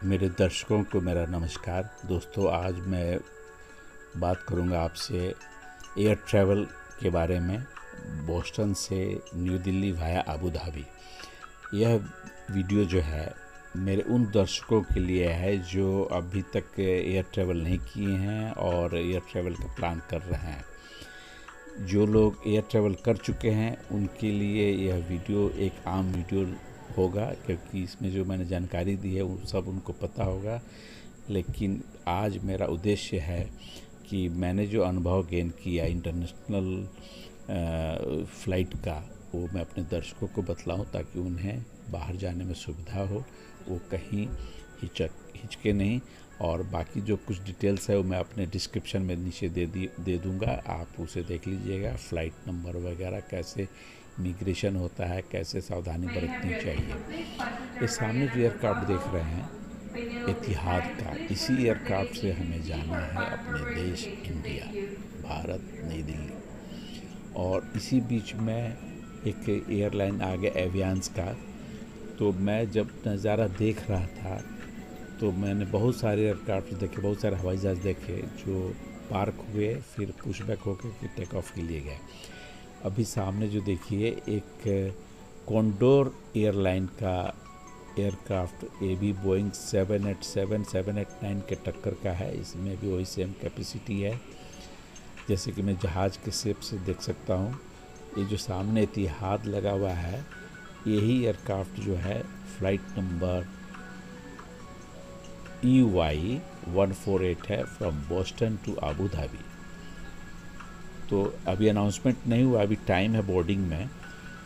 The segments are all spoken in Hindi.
मेरे दर्शकों को मेरा नमस्कार। दोस्तों, आज मैं बात करूंगा आपसे एयर ट्रैवल के बारे में, बोस्टन से new Delhi via Abu Dhabi. यह वीडियो जो है मेरे उन दर्शकों के लिए है जो अभी तक एयर ट्रैवल नहीं किए हैं और एयर ट्रैवल का प्लान कर रहे हैं। जो लोग एयर ट्रैवल कर चुके हैं उनके लिए यह वीडियो एक आम वीडियो होगा, क्योंकि इसमें जो मैंने जानकारी दी है वो सब उनको पता होगा। लेकिन आज मेरा उद्देश्य है कि मैंने जो अनुभव गेन किया इंटरनेशनल फ़्लाइट का, वो मैं अपने दर्शकों को बतलाऊं ताकि उन्हें बाहर जाने में सुविधा हो, वो कहीं हिचके नहीं। और बाकी जो कुछ डिटेल्स है वो मैं अपने डिस्क्रिप्शन में नीचे दे दूँगा, आप उसे देख लीजिएगा। फ़्लाइट नंबर वगैरह, कैसे इमिग्रेशन होता है, कैसे सावधानी बरतनी चाहिए। ये सामने जो एयरक्राफ्ट देख रहे हैं एतिहाद का, इसी एयरक्राफ्ट से हमें जाना है अपने देश इंडिया, भारत, नई दिल्ली। और इसी बीच में एक एयरलाइन आ गया एवियंस का। तो मैं जब नज़ारा देख रहा था तो मैंने बहुत सारे एयरक्राफ्ट देखे, बहुत सारे हवाई जहाज़ देखे जो पार्क हुए, फिर पुशबैक होकर के टेक ऑफ के लिए गए। अभी सामने जो देखिए एक कॉन्डोर एयरलाइन का एयरक्राफ्ट AB बोइंग 787 789 के टक्कर का है। इसमें भी वही सेम कैपेसिटी है, जैसे कि मैं जहाज़ के शेप से देख सकता हूँ। ये जो सामने इतिहाद लगा हुआ है, यही एयरक्राफ्ट जो है फ़्लाइट नंबर EY 148 है, from Boston to Abu Dhabi. तो अभी अनाउंसमेंट नहीं हुआ, अभी टाइम है बोर्डिंग में।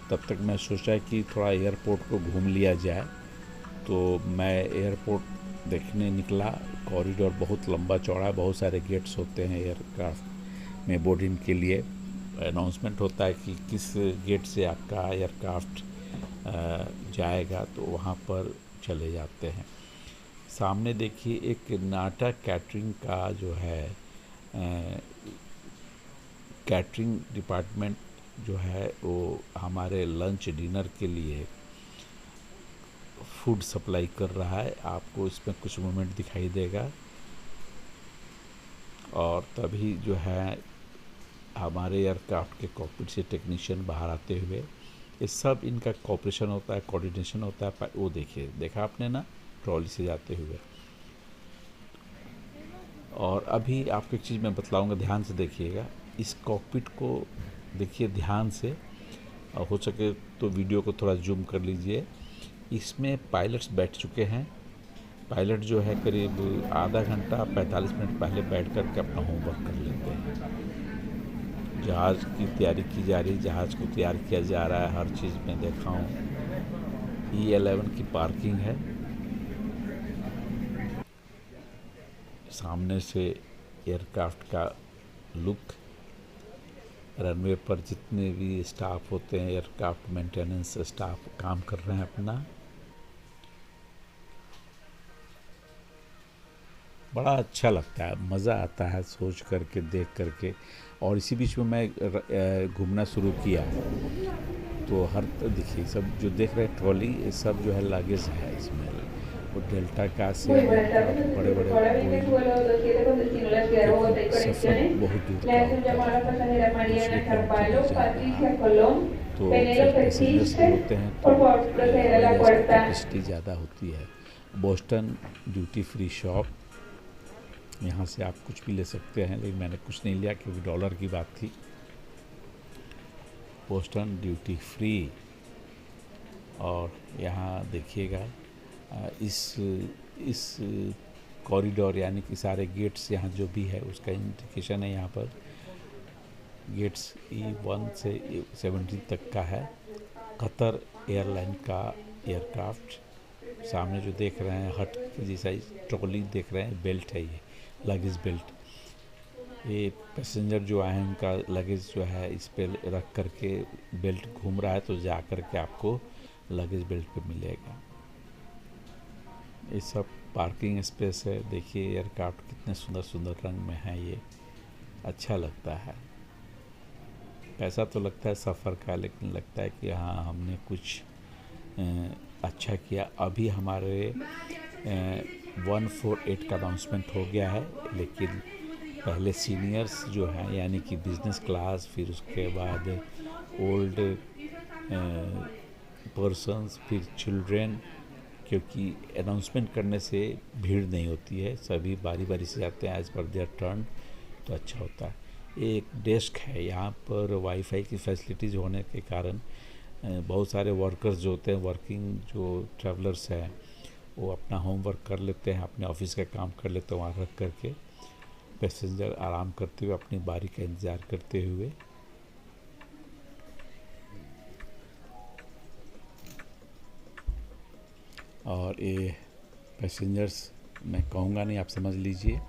तब तक मैं सोचा कि थोड़ा एयरपोर्ट को घूम लिया जाए, तो मैं एयरपोर्ट देखने निकला। कॉरिडोर बहुत लंबा चौड़ा है, बहुत सारे गेट्स होते हैं एयरक्राफ्ट में बोर्डिंग के लिए। अनाउंसमेंट होता है कि किस गेट से आपका एयरक्राफ्ट जाएगा, तो वहाँ पर चले जाते हैं। सामने देखिए एक नाटा कैटरिंग का जो है कैटरिंग डिपार्टमेंट जो है वो हमारे लंच डिनर के लिए फूड सप्लाई कर रहा है। आपको इसमें कुछ मोमेंट दिखाई देगा। और तभी जो है हमारे एयरक्राफ्ट के कॉकपिट से टेक्नीशियन बाहर आते हुए, ये सब इनका कॉपरेशन होता है, कोऑर्डिनेशन होता है। वो देखिए, देखा आपने ना, ट्रॉली से जाते हुए। और अभी आपको एक चीज़ मैं बतलाऊंगा, ध्यान से देखिएगा। इस कॉकपिट को देखिए ध्यान से, और हो सके तो वीडियो को थोड़ा जूम कर लीजिए। इसमें पायलट्स बैठ चुके हैं। पायलट जो है करीब आधा घंटा 45 मिनट पहले बैठ कर के अपना होमवर्क कर लेते हैं। जहाज़ की तैयारी की जा रही, जहाज़ को तैयार किया जा रहा है, हर चीज़ में देखा हूँ। E11 की पार्किंग है। सामने से एयरक्राफ्ट का लुक, रनवे पर जितने भी स्टाफ होते हैं, एयरक्राफ्ट मेंटेनेंस स्टाफ काम कर रहे हैं अपना। बड़ा अच्छा लगता है, मज़ा आता है सोच करके, देख करके। और इसी बीच में मैं घूमना शुरू किया, तो हर देखिए सब जो देख रहे हैं ट्रॉली, ये सब जो है लगेज है इसमें। वो डेल्टा का से बड़े बड़े सफ़र बहुत दूर का होता है, दूसरे कंट्री जा रहा, तो फिर पैसेंजर्स भी होते हैं, तो हवाई जहाज़ की कैपेसिटी ज़्यादा होती है। बोस्टन ड्यूटी फ्री शॉप, यहाँ से आप कुछ भी ले सकते हैं, लेकिन मैंने कुछ नहीं लिया क्योंकि डॉलर की बात थी। Boston duty free. और यहाँ देखिएगा इस कॉरिडोर यानी कि सारे गेट्स यहाँ जो भी है उसका इंडिकेशन है। यहाँ पर गेट्स E1 से E17 तक का है। कतर एयरलाइन का एयरक्राफ्ट। सामने जो देख रहे हैं हट की जैसा ट्रॉली देख रहे हैं, बेल्ट है, ये लगेज बेल्ट। ये पैसेंजर जो आए हैं उनका लगेज जो है इस पे रख करके बेल्ट घूम रहा है, तो जा कर के आपको लगेज बेल्ट पे मिलेगा। ये सब पार्किंग स्पेस है। देखिए एयरक्राफ्ट कितने सुंदर सुंदर रंग में है, ये अच्छा लगता है। पैसा तो लगता है सफ़र का, लेकिन लगता है कि हाँ हमने कुछ अच्छा किया। अभी हमारे 148 का अनाउंसमेंट हो गया है, लेकिन पहले सीनियर्स जो हैं यानी कि बिज़नेस क्लास, फिर उसके बाद ओल्ड पर्सन्स, फिर चिल्ड्रेन, क्योंकि अनाउंसमेंट करने से भीड़ नहीं होती है, सभी बारी बारी से जाते हैं एज़ पर देयर टर्न, तो अच्छा होता है। एक डेस्क है यहाँ पर, वाईफाई की फैसिलिटीज़ होने के कारण बहुत सारे वर्कर्स जो होते हैं, वर्किंग जो ट्रैवलर्स हैं, वो अपना होमवर्क कर लेते हैं, अपने ऑफिस का काम कर लेते हैं वहाँ रख करके, पैसेंजर आराम करते हुए अपनी बारी का इंतज़ार करते हुए। और ये पैसेंजर्स मैं कहूँगा नहीं, आप समझ लीजिए।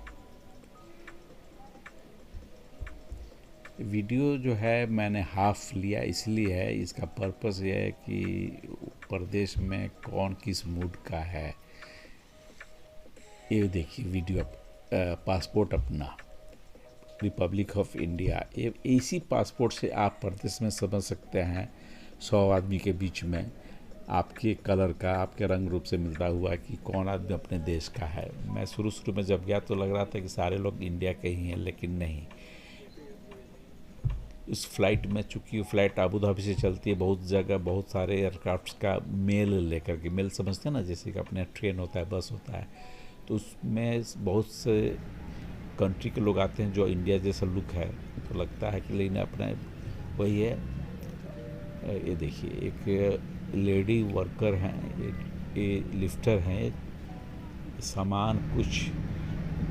वीडियो जो है मैंने हाफ लिया इसलिए है, इसका पर्पस ये है कि प्रदेश में कौन किस मूड का है। ये देखिए वीडियो, पासपोर्ट अपना, रिपब्लिक ऑफ इंडिया, ये इसी पासपोर्ट से आप प्रदेश में समझ सकते हैं 100 आदमी के बीच में आपके कलर का, आपके रंग रूप से मिलता हुआ कि कौन आदमी अपने देश का है। मैं शुरू में जब गया तो लग रहा था कि सारे लोग इंडिया के ही हैं, लेकिन नहीं। इस फ्लाइट में, चूँकि फ़्लाइट अबू धाबी से चलती है, बहुत जगह बहुत सारे एयरक्राफ्ट्स का मेल लेकर के, मेल समझते हैं ना, जैसे कि अपने ट्रेन होता है, बस होता है, तो उसमें बहुत से कंट्री के लोग आते हैं जो इंडिया जैसा लुक है, तो लगता है कि लेकिन अपना वही है। ये देखिए एक लेडी वर्कर हैं, ये लिफ्टर हैं, सामान कुछ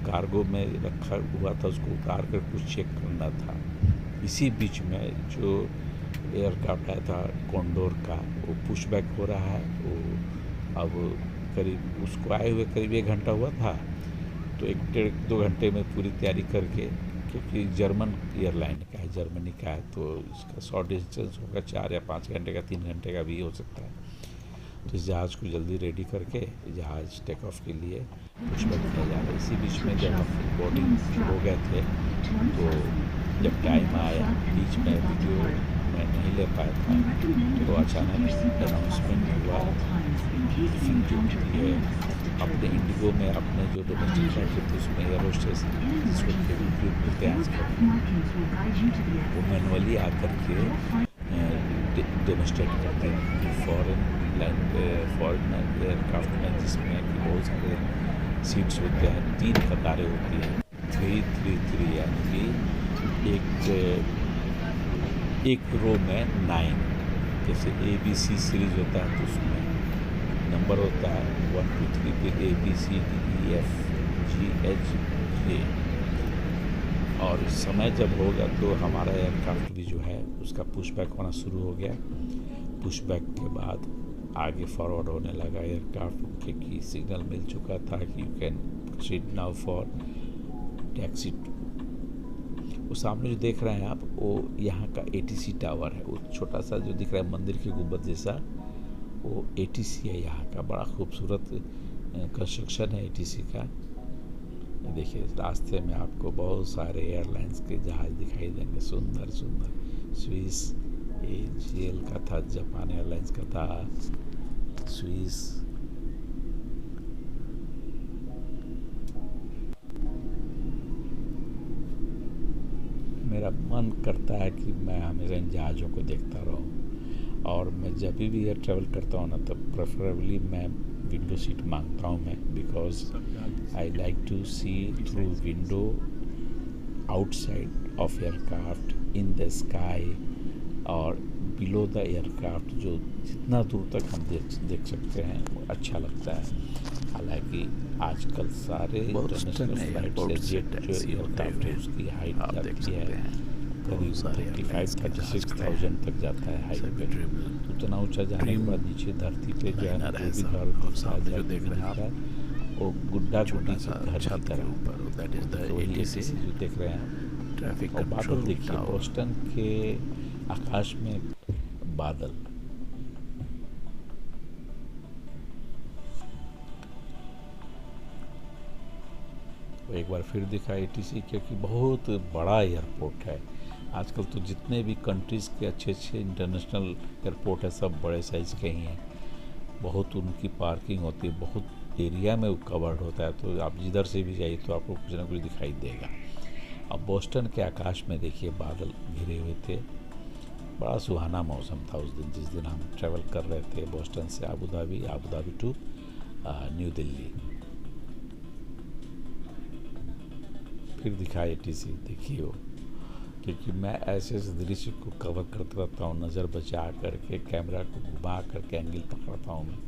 कार्गो में रखा हुआ था, उसको उतार कर कुछ चेक करना था। इसी बीच में जो एयरक्राफ्ट आया था कॉन्डोर का, वो पुशबैक हो रहा है। वो अब करीब उसको आए हुए करीब 1 घंटा हुआ था, तो 1-1.5-2 घंटे में पूरी तैयारी करके, क्योंकि जर्मन एयरलाइन का है, जर्मनी का है, तो इसका शॉर्ट डिस्टेंस होगा 4 या 5 घंटे का, 3 घंटे का भी हो सकता है। तो इस जहाज़ को जल्दी रेडी करके जहाज़ टेक ऑफ के लिए पुशबैक किया जा रहा है। इसी बीच में जब हम बोर्डिंग हो गए थे, तो जब टाइम आया, बीच में वीडियो मैं नहीं ले पाया था, तो अचानक अनाउंसमेंट हुआ जो है अपने इंडिगो में, अपने जो डोमेस्टिक फ्लाइट होती है उसमें एयर होस्टेस जिसको बोलते हैं आजकल, वो मैनुअली आकर के डेमोस्ट्रेट करते हैं। फॉरेन एयरक्राफ्ट में जिसमें कि बहुत सारे सीट्स होते हैं, 3 कतारें होती हैं, 333, यानी कि एक रो में 9, जैसे ABC सीरीज होता है तो उसमें नंबर होता है 1 2 3 पे ABCDEFGHJ। और समय जब होगा तो हमारा एयरक्राफ्ट भी जो है उसका पुशबैक होना शुरू हो गया। पुशबैक के बाद आगे फॉरवर्ड होने लगा एयरक्राफ्ट, क्योंकि सिग्नल मिल चुका था कि you can proceed now for taxi. वो सामने जो देख रहे हैं आप, वो यहाँ का ATC टावर है, वो छोटा सा जो दिख रहा है मंदिर के गुंबद जैसा, वो ATC है यहाँ का। बड़ा खूबसूरत कंस्ट्रक्शन है ATC का। देखिए रास्ते में आपको बहुत सारे एयरलाइंस के जहाज़ दिखाई देंगे, सुंदर सुंदर। स्विस AGL का था, जापान एयरलाइंस का था, स्विस, मेरा मन करता है कि मैं हमेशा इन जहाज़ों को देखता रहूं। और मैं जब भी एयर ट्रैवल करता हूँ ना, तब प्रेफरेबली मैं विंडो सीट मांगता हूँ मैं, because I like to see through window outside of aircraft, in the sky और बिलो द एयरक्राफ्ट, जो जितना दूर तक हम देख सकते हैं वो अच्छा लगता है। हालांकि आजकल सारे इंटरनेशनल फ्लाइट से जेट जो एयरक्राफ्ट है उसकी हाइट जाती है करीब 35,000-36,000 तक जाता है हाइट पे। उतना ऊंचा जाने के बाद नीचे धरती पे जो है ना, जो भी घर जो देख रहे हैं वो गुड्डा गुड्डी से घर की तरह, तो वही जो देख रहे हैं ट्रैफिक। और बादल देखिए, बोस्टन के आकाश में बादल, तो एक बार फिर दिखा ATC, क्योंकि बहुत बड़ा एयरपोर्ट है। आजकल तो जितने भी कंट्रीज़ के अच्छे अच्छे इंटरनेशनल एयरपोर्ट है सब बड़े साइज़ के ही हैं। बहुत उनकी पार्किंग होती है, बहुत एरिया में कवर्ड होता है, तो आप जिधर से भी जाइए तो आपको कुछ ना कुछ दिखाई देगा। अब बोस्टन के आकाश में देखिए बादल घिरे हुए थे, बड़ा सुहाना मौसम था उस दिन, जिस दिन हम ट्रैवल कर रहे थे बोस्टन से Abu Dhabi to New Delhi. फिर दिखाई ATC, देखिए वो, क्योंकि मैं ऐसे दृश्य को कवर करता रहता हूँ, नज़र बचा करके, कैमरा को घुमा करके एंगल पकड़ता हूँ मैं।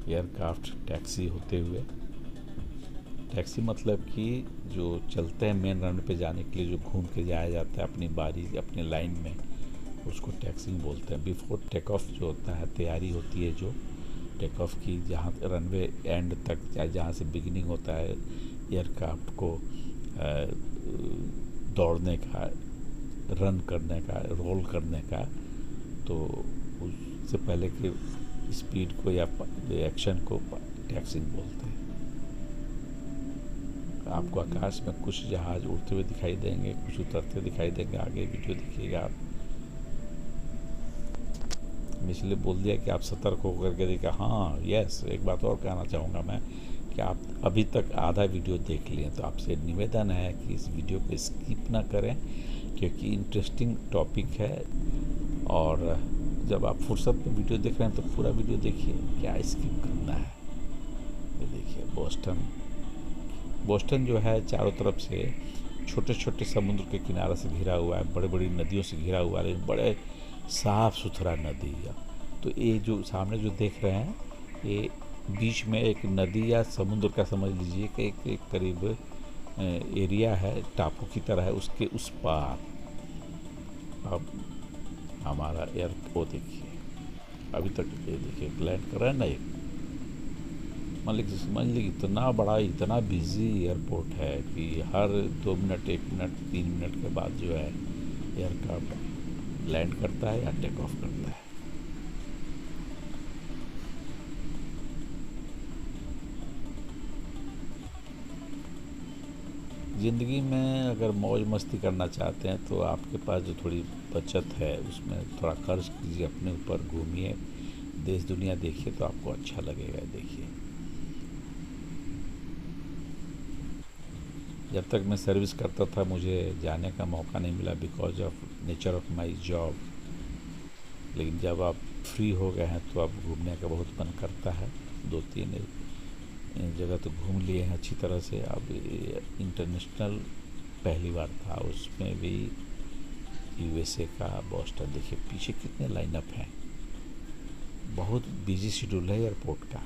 एयरक्राफ्ट टैक्सी होते हुए, टैक्सी मतलब कि जो चलते हैं मेन रन पे जाने के लिए, जो घूम के जाया जाता है अपनी बारी अपनी लाइन में, उसको टैक्सिंग बोलते हैं। बिफोर टेक ऑफ जो होता है, तैयारी होती है जो टेक ऑफ की, जहाँ रनवे एंड तक, जहाँ से बिगिनिंग होता है एयरक्राफ्ट को दौड़ने का, रन करने का, रोल करने का, तो उससे पहले के स्पीड को या एक्शन को टैक्सिंग बोलते हैं। आपको आकाश में कुछ जहाज उड़ते हुए दिखाई देंगे, कुछ उतरते दिखाई देंगे, आगे वीडियो देखिएगा आप। इसलिए बोल दिया कि आप सतर्क होकर के देखा। हाँ, यस, एक बात और कहना चाहूँगा मैं कि आप अभी तक आधा वीडियो देख लिए, तो आपसे निवेदन है कि इस वीडियो को स्किप ना करें, क्योंकि इंटरेस्टिंग टॉपिक है। और जब आप फुर्सत में वीडियो देख रहे हैं तो पूरा वीडियो देखिए, क्या स्किप करना है। ये देखिए बोस्टन जो है चारों तरफ से छोटे छोटे समुद्र के किनारे से घिरा हुआ है, बड़ी बड़ी नदियों से घिरा हुआ है, लेकिन बड़े साफ़ सुथरा नदी है। तो ये जो सामने जो देख रहे हैं, ये बीच में एक नदी या समुद्र का समझ लीजिए कि एक करीब एरिया है, टापू की तरह है, उसके उस पार अब हमारा एयरपोर्ट देखिए। अभी तक ये देखिए लैंड कर रहा है ना, एक मतलब समझ लीजिए इतना बड़ा, इतना बिजी एयरपोर्ट है कि हर 2 मिनट, 1 मिनट, 3 मिनट के बाद जो है एयरक्राफ्ट लैंड करता है या टेक ऑफ करता है। ज़िंदगी में अगर मौज मस्ती करना चाहते हैं तो आपके पास जो थोड़ी बचत है उसमें थोड़ा खर्च कीजिए, अपने ऊपर घूमिए, देश दुनिया देखिए, तो आपको अच्छा लगेगा। देखिए, जब तक मैं सर्विस करता था मुझे जाने का मौका नहीं मिला because of nature of my job, लेकिन जब आप फ्री हो गए हैं तो अब घूमने का बहुत मन करता है। 2-3 जगह तो घूम लिए हैं अच्छी तरह से। अब इंटरनेशनल पहली बार था, उसमें भी USA का बोस्टन। देखिए पीछे कितने लाइनअप हैं, बहुत बिजी शेड्यूल है एयरपोर्ट का,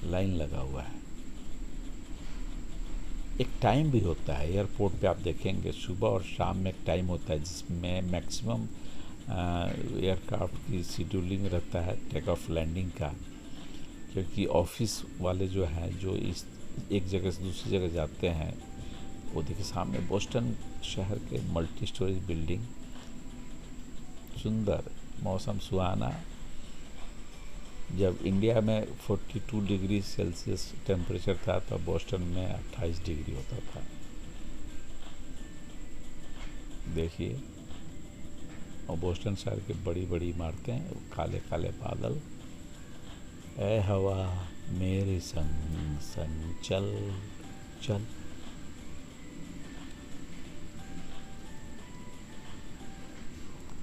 लाइन लगा हुआ है। एक टाइम भी होता है एयरपोर्ट पे, आप देखेंगे सुबह और शाम में एक टाइम होता है जिसमें मैक्सिमम एयरक्राफ्ट की शेड्यूलिंग रहता है टेक ऑफ लैंडिंग का, क्योंकि ऑफिस वाले जो हैं, जो इस एक जगह से दूसरी जगह जाते हैं, वो देखिए सामने बोस्टन शहर के मल्टी स्टोरेज बिल्डिंग, सुंदर मौसम सुहाना। जब इंडिया में 42 डिग्री सेल्सियस टेम्परेचर था तो बोस्टन में 28 डिग्री होता था। देखिए, और बोस्टन शहर की बड़ी बड़ी इमारतें, काले काले बादल। ऐ हवा मेरे संग संग चल चल।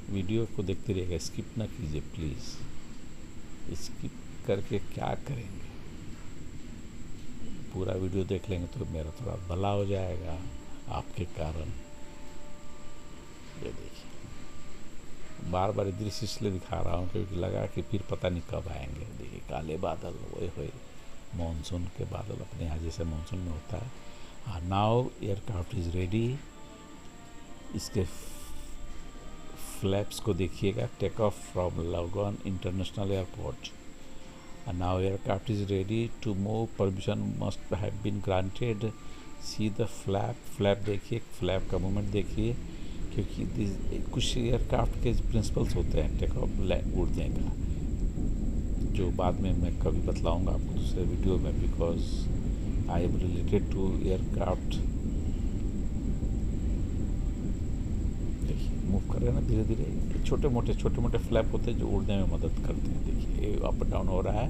वीडियो को देखते रहिएगा, स्किप ना कीजिए प्लीज़। स्किप करके क्या करेंगे, पूरा वीडियो देख लेंगे तो मेरा थोड़ा भला हो जाएगा आपके कारण। ये देखिए, बार बार दृश्य इसलिए दिखा रहा हूँ क्योंकि लगा कि फिर पता नहीं कब आएंगे। देखिए काले बादल, ओए होए, मानसून के बादल अपने यहाँ जैसे मानसून में होता है। Now aircraft is ready. इसके फ्लैप्स को देखिएगा, टेक ऑफ फ्रॉम लोगन international airport. And now aircraft is ready to move. Permission must have been granted. See the flap देखिए, फ्लैप का मूवमेंट देखिए, क्योंकि कुछ एयरक्राफ्ट के प्रिंसिपल्स होते हैं टेक ऑफ उड़ने का, जो बाद में मैं कभी बतलाऊंगा आपको दूसरे वीडियो में, because I am related to aircraft. देखिए मूव कर रहे हैं ना, धीरे धीरे छोटे मोटे फ्लैप होते हैं जो उड़ने में मदद करते हैं। देखिए ये अप डाउन हो रहा है,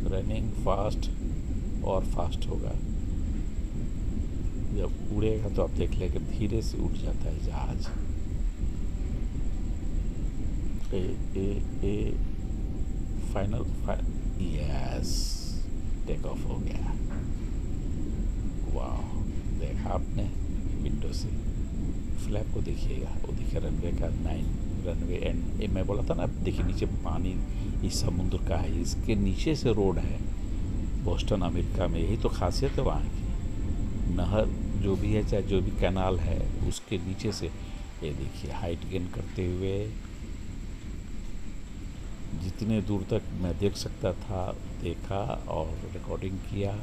रनिंग फास्ट और फास्ट होगा। जब उड़ेगा तो आप देख लेंगे धीरे से उठ जाता है जहाज। A final yes, take off हो गया। वाह, देखा आपने विंडो से फ्लैप को देखिएगा, वो देखिए रनवे का 9 रनवे एंड। मैं बोला था ना, देखिए नीचे पानी इस समुद्र का है, इसके नीचे से रोड है। बोस्टन अमेरिका में यही तो खासियत है वहाँ की। नहर जो भी है, चाहे जो भी कैनाल है, उसके नीचे से ये देखिए हाइट गेन करते हुए जितने दूर तक मैं देख सकता था देखा और रिकॉर्डिंग किया।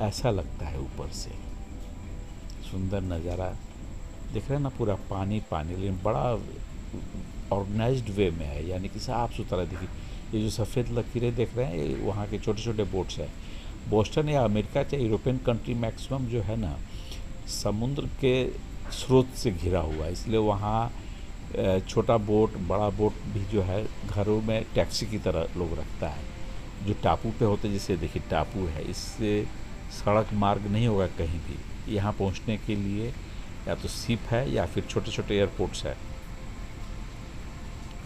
ऐसा लगता है ऊपर से सुंदर नज़ारा देख रहे हैं ना, पूरा पानी पानी, लेकिन बड़ा ऑर्गेनाइज्ड वे में है, यानी कि साफ सुथरा। देखिए ये जो सफ़ेद लकीरें देख रहे हैं, ये वहाँ के छोटे छोटे बोट्स हैं। बोस्टन या अमेरिका चाहे यूरोपियन कंट्री मैक्सिमम जो है ना, समुद्र के स्रोत से घिरा हुआ है, इसलिए वहाँ छोटा बोट बड़ा बोट भी जो है घरों में टैक्सी की तरह लोग रखता है। जो टापू पे होते, जैसे देखिए टापू है, इससे सड़क मार्ग नहीं होगा कहीं भी। यहाँ पहुँचने के लिए या तो शिप है या फिर छोटे छोटे एयरपोर्ट्स है।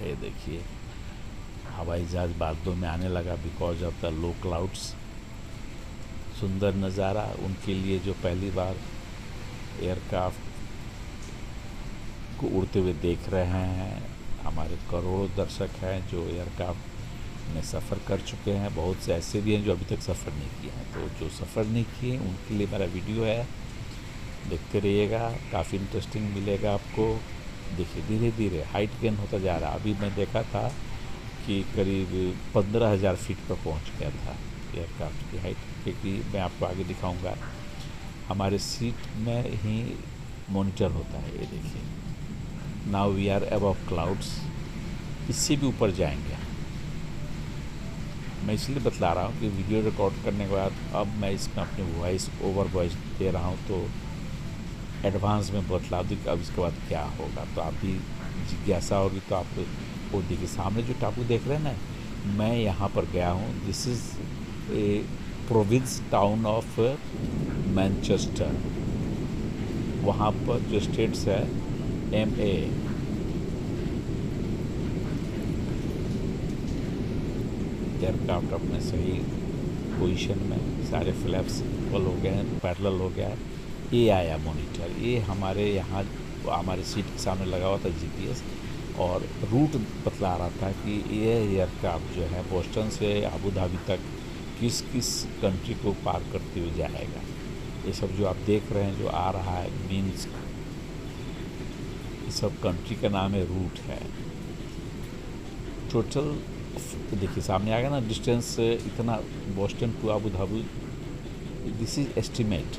ये देखिए हवाई जहाज बादलों में आने लगा because of the low clouds. सुंदर नज़ारा उनके लिए जो पहली बार एयरक्राफ्ट को उड़ते हुए देख रहे हैं। हमारे करोड़ों दर्शक हैं जो एयरक्राफ्ट में सफ़र कर चुके हैं, बहुत से ऐसे भी हैं जो अभी तक सफ़र नहीं किए हैं। तो जो सफ़र नहीं किए उनके लिए मेरा वीडियो है, देखते रहिएगा, काफ़ी इंटरेस्टिंग मिलेगा आपको। देखिए धीरे धीरे हाइट गेन होता जा रहा है। अभी मैं देखा था कि करीब 15,000 फीट पर पहुंच गया था एयरक्राफ्ट की हाइट, क्योंकि मैं आपको आगे दिखाऊंगा। हमारे सीट में ही मॉनिटर होता है। ये देखिए now we are above clouds, इससे भी ऊपर जाएंगे। मैं इसलिए बतला रहा हूँ कि वीडियो रिकॉर्ड करने के बाद अब मैं इसमें अपनी वॉइस ओवर वॉइस दे रहा हूँ, तो एडवांस में बतला दूँ कि अब इसके बाद क्या होगा। तो आप भी जिज्ञासा होगी तो आप वो देखिए सामने जो टापू देख रहे हैं ना, मैं यहाँ पर गया हूँ। This is a province town of Manchester. वहाँ पर जो स्टेट्स है MA, एयरक्राफ्ट अपने सही पोजीशन में, सारे फ्लैप्स इक्वल हो गए हैं, पैरेलल हो गया है। ये आया मॉनिटर, ये हमारे यहाँ हमारे सीट के सामने लगा हुआ था GPS, और रूट बतला रहा था कि ये एयरक्राफ्ट जो है बोस्टन से अबू धाबी तक किस किस कंट्री को पार करते हुए जाएगा। ये सब जो आप देख रहे हैं जो आ रहा है मीन्स ये सब कंट्री का नाम है, रूट है। टोटल देखिए सामने आ गया ना डिस्टेंस इतना, Boston to Abu Dhabi. This is estimate.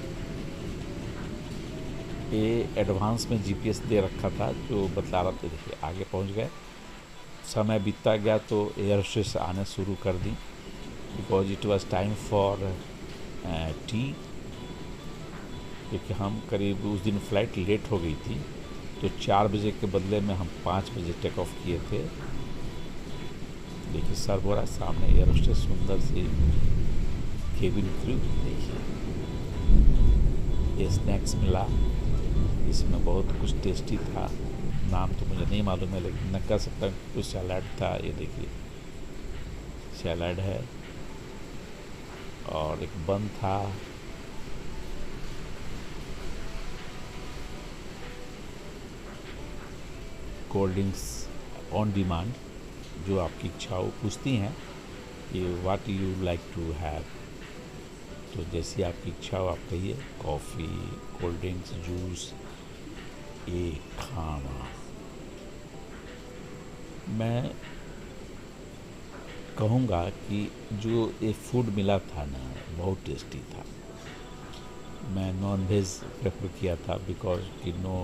ये एडवांस में GPS दे रखा था जो बतला रहा था। देखिए आगे पहुंच गए, समय बीतता गया तो एयर होस्टेस आने शुरू कर दी, because it was time for tea. क्योंकि हम करीब उस दिन फ़्लाइट लेट हो गई थी, तो 4 बजे के बदले में हम 5 बजे टेक ऑफ किए थे। देखिए सर बोला सामने एयर होस्टेस सुंदर सी केबिन क्रू। देखिए ये स्नैक्स मिला, इसमें बहुत कुछ टेस्टी था, नाम तो मुझे नहीं मालूम है लेकिन मैं कह सकता हूँ कुछ सैलाड था। ये देखिए सैलाड है और एक बन था। कोल्ड ड्रिंक्स ऑन डिमांड, जो आपकी इच्छाओं पूछती हैं कि what you like to have, तो जैसी आपकी इच्छा हो आप कहिए, कॉफ़ी, कोल्ड ड्रिंक्स, जूस, ये खाना। मैं कहूँगा कि जो ये फूड मिला था ना बहुत टेस्टी था। मैं नॉन वेज प्रेफर किया था बिकॉज कि नो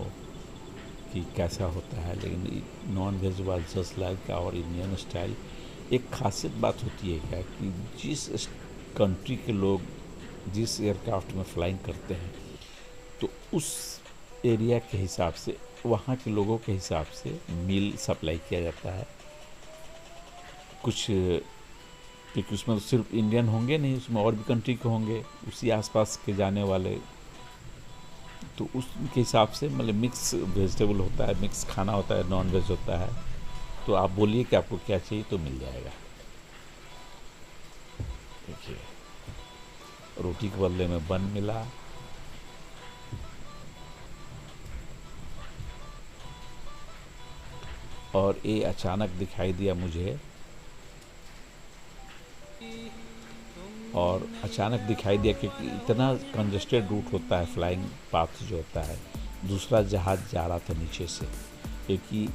कि कैसा होता है, लेकिन non veg was just like our Indian style. एक खासियत बात होती है क्या कि जिस कंट्री के लोग जिस एयरक्राफ्ट में फ्लाइंग करते हैं तो उस एरिया के हिसाब से, वहाँ के लोगों के हिसाब से मील सप्लाई किया जाता है। कुछ, क्योंकि उसमें तो सिर्फ इंडियन होंगे नहीं, उसमें और भी कंट्री के होंगे उसी आसपास के जाने वाले, तो उसके हिसाब से मतलब मिक्स वेजिटेबल होता है, मिक्स खाना होता है, नॉन वेज होता है। तो आप बोलिए कि आपको क्या चाहिए तो मिल जाएगा। देखिए, रोटी के बदले में बन मिला, और ये अचानक दिखाई दिया मुझे, और अचानक दिखाई दिया क्योंकि इतना कंजेस्टेड रूट होता है, फ्लाइंग पाथ जो होता है। दूसरा जहाज़ जा रहा था नीचे से, क्योंकि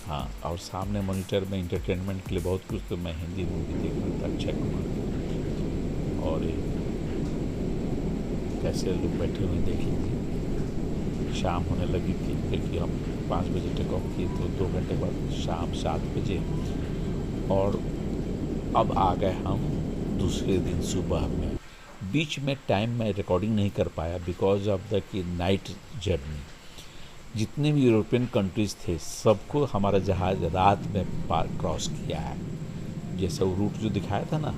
हाँ, और सामने मॉनिटर में इंटरटेनमेंट के लिए बहुत कुछ, तो मैं हिंदी मूवी देख रहा था अक्षय कुमार की। और ये कैसे लोग बैठे हुए देख लीजिए। शाम होने लगी थी क्योंकि हम 5 बजे टेक ऑफ किए, तो 2 घंटे बाद शाम 7 बजे, और अब आ गए हम दूसरे दिन सुबह में। बीच में टाइम मैं रिकॉर्डिंग नहीं कर पाया बिकॉज ऑफ द कि नाइट जर्नी। जितने भी यूरोपियन कंट्रीज़ थे सबको हमारा जहाज़ रात में पार क्रॉस किया है। जैसे वो रूट जो दिखाया था ना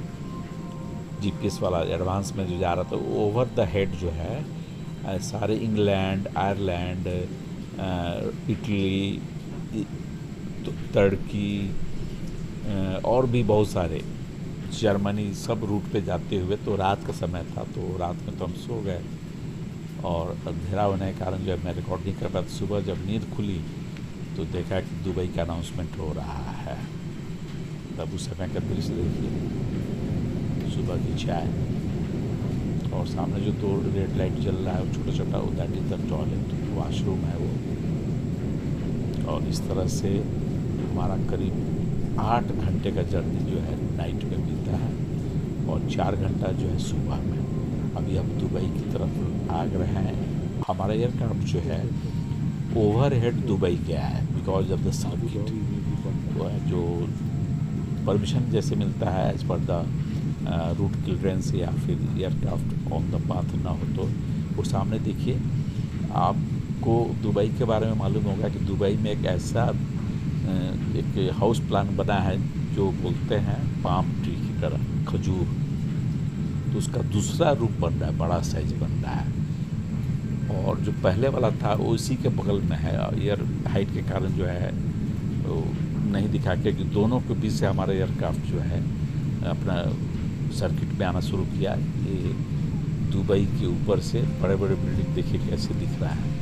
जीपीएस वाला, एडवांस में जो जा रहा था, वो ओवर द हेड जो है सारे इंग्लैंड, आयरलैंड, इटली, तुर्की, और भी बहुत सारे, जर्मनी, सब रूट पे जाते हुए। तो रात का समय था, तो रात में तो हम सो गए, और अंधेरा होने के कारण जब मैं रिकॉर्ड नहीं कर पाया, तो सुबह जब नींद खुली तो देखा कि दुबई का अनाउंसमेंट हो रहा है। तब उस समय का दृश्य देखिए, सुबह की चाय, और सामने जो 2 रेड लाइट जल रहा है वो छोटा छोटा, वो that is the toilet, washroom है वो। और इस तरह से हमारा करीब 8 घंटे का जर्नी जो है नाइट में बीता है, और 4 घंटा जो है सुबह में। अभी हम दुबई की तरफ आ रहे हैं। हमारा एयरक्राफ्ट जो है ओवर हेड दुबई गया है बिकॉज ऑफ द सर्किट, जो परमिशन जैसे मिलता है as per the root clearance, या फिर एयरक्राफ्ट ऑन द पाथ ना हो। तो वो सामने देखिए, आपको दुबई के बारे में मालूम होगा कि दुबई में एक ऐसा एक हाउस प्लान बना है जो बोलते हैं पाम ट्री की तरह, खजूर। तो उसका दूसरा रूप बन रहा है, बड़ा साइज बन रहा है। और जो पहले वाला था वो इसी के बगल में है। एयर हाइट के कारण जो है वो नहीं दिखा के, कि दोनों के बीच से हमारा एयरक्राफ्ट जो है अपना सर्किट में आना शुरू किया। ये दुबई के ऊपर से बड़े बड़े बिल्डिंग देखिए कैसे दिख रहा है।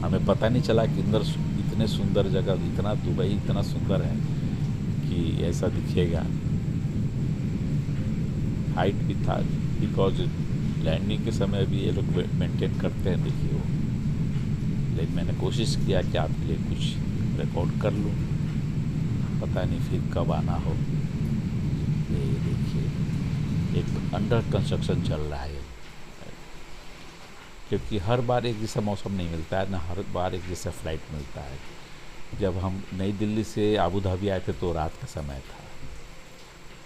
हमें पता नहीं चला कि अंदर इतने सुंदर जगह, इतना दुबई इतना सुंदर है कि ऐसा दिखेगा। हाइट भी था बिकॉज लैंडिंग के समय भी ये लोग मेंटेन करते हैं, देखिए वो। लेकिन मैंने कोशिश किया कि आपके लिए कुछ रिकॉर्ड कर लूँ, पता नहीं फिर कब आना हो। ये देखिए, एक अंडर कंस्ट्रक्शन चल रहा है, क्योंकि हर बार एक जैसा मौसम नहीं मिलता है ना, हर बार एक जैसा फ्लाइट मिलता है। जब हम नई दिल्ली से आबू धाबी आए थे तो रात का समय था,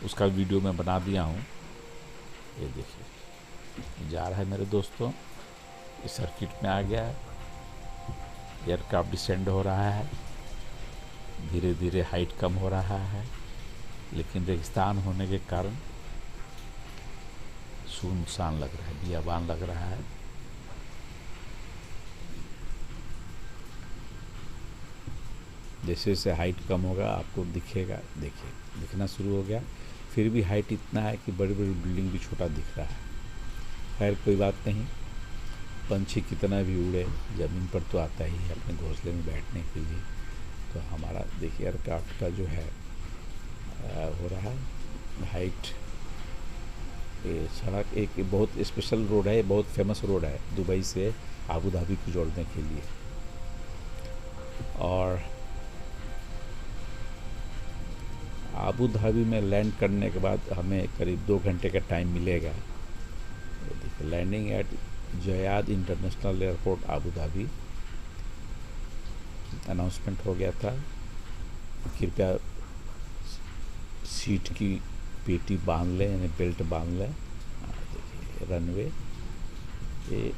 उसका वीडियो मैं बना दिया हूँ। ये देखिए जा रहा है मेरे दोस्तों, इस सर्किट में आ गया है, एयरक्राफ्ट डिसेंड हो रहा है, धीरे धीरे हाइट कम हो रहा है, लेकिन रेगिस्तान होने के कारण सुनसान लग रहा है, बियाबान लग रहा है। जैसे जैसे हाइट कम होगा आपको दिखेगा, देखिए दिखना शुरू हो गया। फिर भी हाइट इतना है कि बड़ी बड़ी बिल्डिंग भी छोटा दिख रहा है। खैर कोई बात नहीं, पंछी कितना भी उड़े ज़मीन पर तो आता ही है अपने घोंसले में बैठने के लिए। तो हमारा देखिए एयरक्राफ्ट का जो है हो रहा है हाइट। ये सड़क एक बहुत स्पेशल रोड है, बहुत फेमस रोड है दुबई से आबू धाबी को जोड़ने के लिए। और आबू धाबी में लैंड करने के बाद हमें करीब 2 घंटे का टाइम मिलेगा। देखिए landing at Zayed international airport Abu Dhabi, announcement हो गया था, कृपया सीट की पेटी बांध लें, यानी बेल्ट बांध लें। देखिए रनवे, ए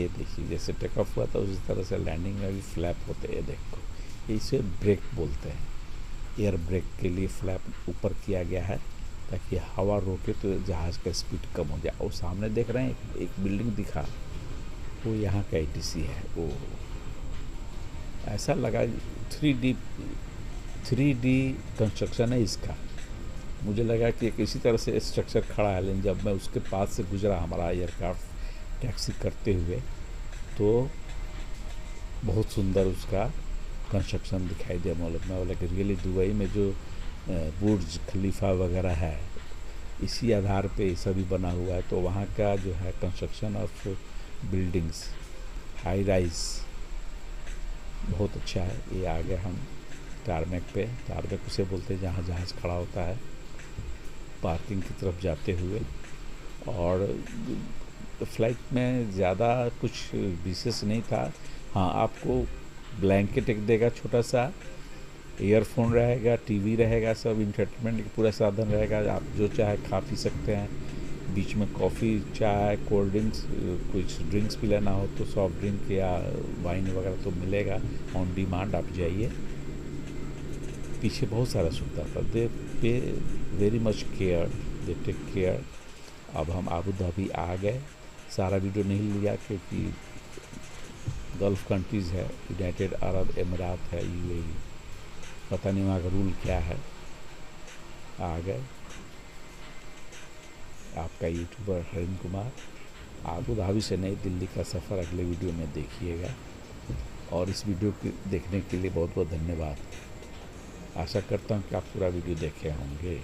देखिए, जैसे टेक ऑफ हुआ था उसी तरह से लैंडिंग में भी फ्लैप होते हैं। देखो इसे ब्रेक बोलते हैं। एयर ब्रेक के लिए फ्लैप ऊपर किया गया है ताकि हवा रोके तो जहाज़ का स्पीड कम हो जाए। और सामने देख रहे हैं एक बिल्डिंग दिखा, वो यहाँ का ATC है। वो ऐसा लगा 3D कंस्ट्रक्शन है इसका। मुझे लगा कि एक इसी तरह से स्ट्रक्चर खड़ा है, लेकिन जब मैं उसके पास से गुजरा हमारा एयरक्राफ्ट टैक्सी करते हुए, तो बहुत सुंदर उसका कंस्ट्रक्शन दिखाई दिया। मैं बोला कि रियली दुबई में जो बुर्ज खलीफा वगैरह है, इसी आधार पे ये सभी बना हुआ है। तो वहाँ का जो है construction of buildings, high rise, बहुत अच्छा है। ये आ गए हम टारमेक पे। टारमेक उसे बोलते हैं जहाँ जहाज़ खड़ा होता है, पार्किंग की तरफ जाते हुए। और फ्लाइट में ज़्यादा कुछ विशेष नहीं था। हाँ, आपको ब्लैंकेट एक देगा छोटा सा, ईयरफोन रहेगा, टीवी रहेगा, सब इंटरटेनमेंट पूरा साधन रहेगा। आप जो चाहे खा पी सकते हैं। बीच में कॉफ़ी, चाय, कोल्ड ड्रिंक्स, कुछ ड्रिंक्स भी लेना हो तो सॉफ्ट ड्रिंक या वाइन वगैरह तो मिलेगा ऑन डिमांड। आप जाइए, पीछे बहुत सारा सुविधा था। They pay very much care, they take care. अब हम आबू धाबी आ गए। सारा वीडियो नहीं लिया क्योंकि गल्फ़ कंट्रीज़ है, यूनाइटेड अरब अमीरात है, UAE, पता नहीं वहाँ का रूल क्या है। आ गए। आपका यूट्यूबर हरिन कुमार। आबू धाबी से नई दिल्ली का सफ़र अगले वीडियो में देखिएगा। और इस वीडियो को देखने के लिए बहुत बहुत धन्यवाद। आशा करता हूँ कि आप पूरा वीडियो देखे होंगे।